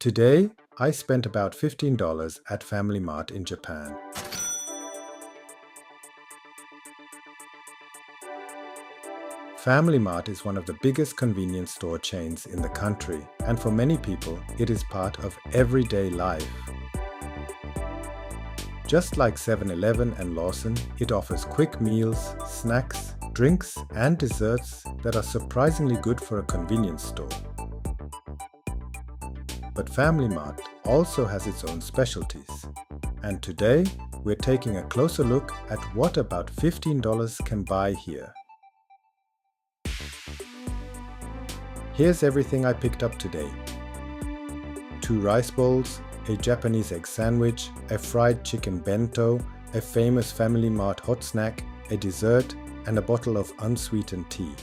Today, I spent about $15 at FamilyMart in Japan. FamilyMart is one of the biggest convenience store chains in the country, and for many people, it is part of everyday life. Just like 7-Eleven and Lawson, it offers quick meals, snacks, drinks, and desserts that are surprisingly good for a convenience store. But FamilyMart also has its own specialties. And today, we're taking a closer look at what about $15 can buy here. Here's everything I picked up today. 2 rice bowls, a Japanese egg sandwich, a fried chicken bento, a famous FamilyMart hot snack, a dessert, and a bottle of unsweetened tea.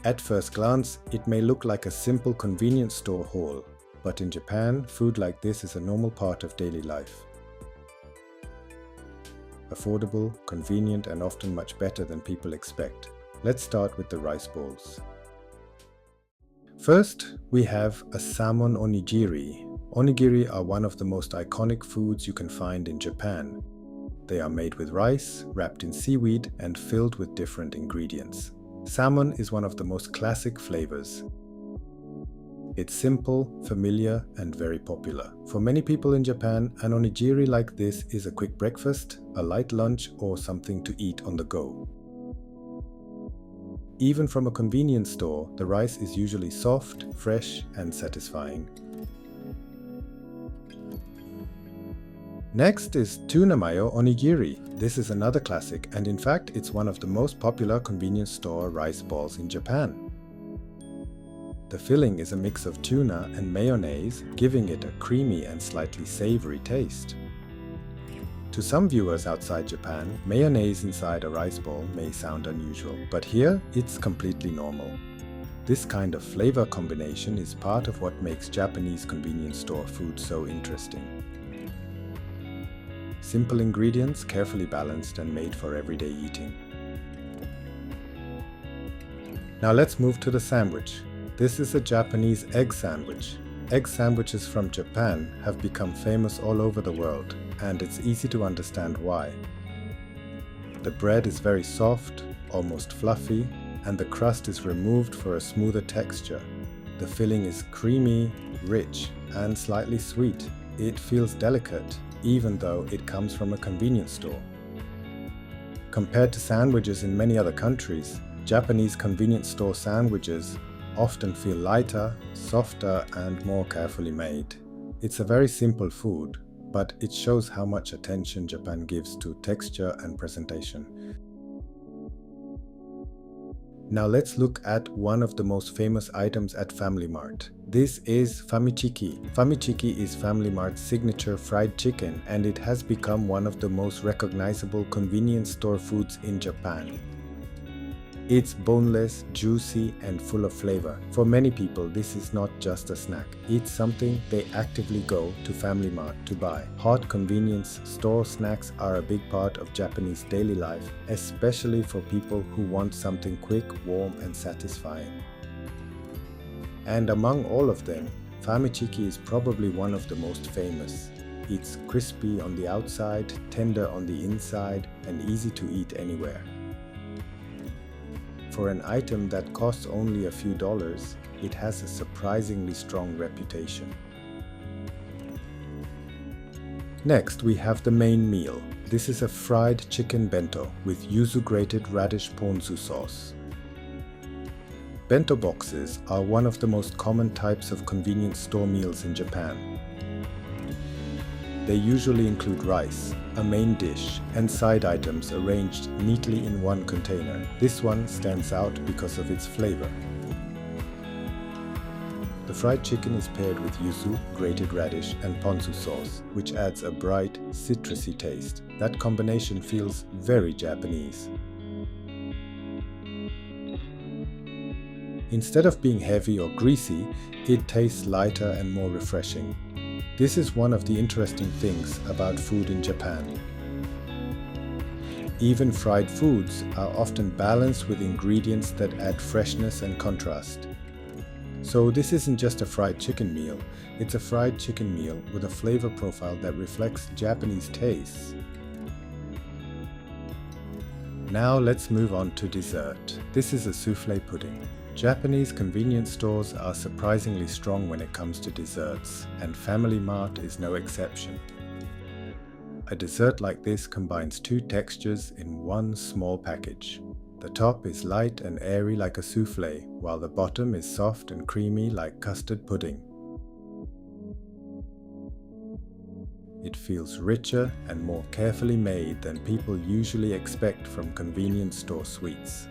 At first glance, it may look like a simple convenience store haul, but in Japan, food like this is a normal part of daily life. Affordable, convenient, and often much better than people expect. Let's start with the rice bowls. First, we have a Salmon Onigiri. Onigiri are one of the most iconic foods you can find in Japan. They are made with rice, wrapped in seaweed, and filled with different ingredients. Salmon is one of the most classic flavors. It's simple, familiar, and very popular. For many people in Japan, an onigiri like this is a quick breakfast, a light lunch, or something to eat on the go. Even from a convenience store, the rice is usually soft, fresh, and satisfying. Next is Tuna Mayo Onigiri. This is another classic, and in fact it's one of the most popular convenience store rice balls in Japan. The filling is a mix of tuna and mayonnaise, giving it a creamy and slightly savory taste. To some viewers outside Japan, mayonnaise inside a rice ball may sound unusual, but here it's completely normal. This kind of flavor combination is part of what makes Japanese convenience store food so interesting. Simple ingredients, carefully balanced and made for everyday eating. Now let's move to the sandwich. This is a Japanese egg sandwich. Egg sandwiches from Japan have become famous all over the world, and it's easy to understand why. The bread is very soft, almost fluffy, and the crust is removed for a smoother texture. The filling is creamy, rich, and slightly sweet. It feels delicate, even though it comes from a convenience store. Compared to sandwiches in many other countries, Japanese convenience store sandwiches often feel lighter, softer, and more carefully made. It's a very simple food, but it shows how much attention Japan gives to texture and presentation. Now let's look at one of the most famous items at FamilyMart. This is Famichiki. Famichiki is FamilyMart's signature fried chicken, and it has become one of the most recognizable convenience store foods in Japan. It's boneless, juicy, and full of flavor. For many people, this is not just a snack. It's something they actively go to FamilyMart to buy. Hot convenience store snacks are a big part of Japanese daily life, especially for people who want something quick, warm, and satisfying. And among all of them, Famichiki is probably one of the most famous. It's crispy on the outside, tender on the inside, and easy to eat anywhere. For an item that costs only a few dollars, it has a surprisingly strong reputation. Next, we have the main meal. This is a fried chicken bento with yuzu grated radish ponzu sauce. Bento boxes are one of the most common types of convenience store meals in Japan. They usually include rice, a main dish, and side items arranged neatly in one container. This one stands out because of its flavor. The fried chicken is paired with yuzu, grated radish, and ponzu sauce, which adds a bright, citrusy taste. That combination feels very Japanese. Instead of being heavy or greasy, it tastes lighter and more refreshing. This is one of the interesting things about food in Japan. Even fried foods are often balanced with ingredients that add freshness and contrast. So this isn't just a fried chicken meal, it's a fried chicken meal with a flavor profile that reflects Japanese tastes. Now let's move on to dessert. This is a soufflé pudding. Japanese convenience stores are surprisingly strong when it comes to desserts, and FamilyMart is no exception. A dessert like this combines two textures in one small package. The top is light and airy like a soufflé, while the bottom is soft and creamy like custard pudding. It feels richer and more carefully made than people usually expect from convenience store sweets.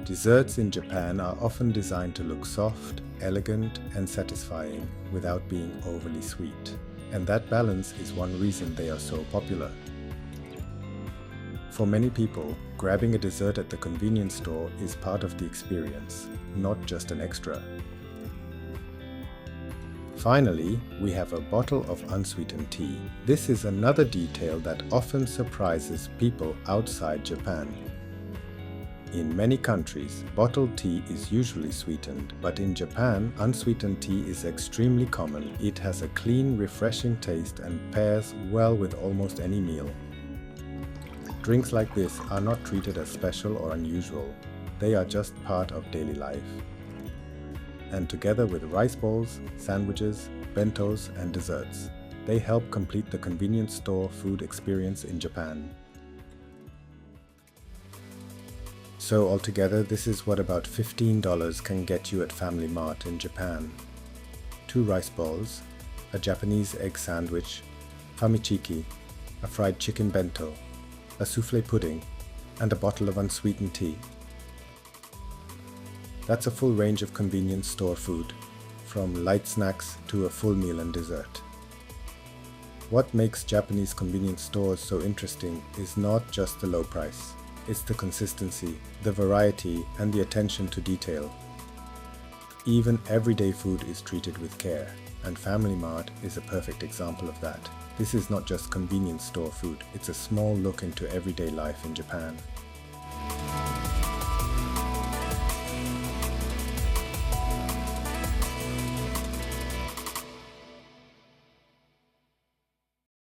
Desserts in Japan are often designed to look soft, elegant, and satisfying without being overly sweet. And that balance is one reason they are so popular. For many people, grabbing a dessert at the convenience store is part of the experience, not just an extra. Finally, we have a bottle of unsweetened tea. This is another detail that often surprises people outside Japan. In many countries, bottled tea is usually sweetened, but in Japan, unsweetened tea is extremely common. It has a clean, refreshing taste and pairs well with almost any meal. Drinks like this are not treated as special or unusual. They are just part of daily life. And together with rice bowls, sandwiches, bentos, and desserts, they help complete the convenience store food experience in Japan. So altogether, this is what about $15 can get you at FamilyMart in Japan. 2 rice bowls, a Japanese egg sandwich, Famichiki, a fried chicken bento, a soufflé pudding, and a bottle of unsweetened tea. That's a full range of convenience store food, from light snacks to a full meal and dessert. What makes Japanese convenience stores so interesting is not just the low price. It's the consistency, the variety, and the attention to detail. Even everyday food is treated with care, and FamilyMart is a perfect example of that. This is not just convenience store food, it's a small look into everyday life in Japan.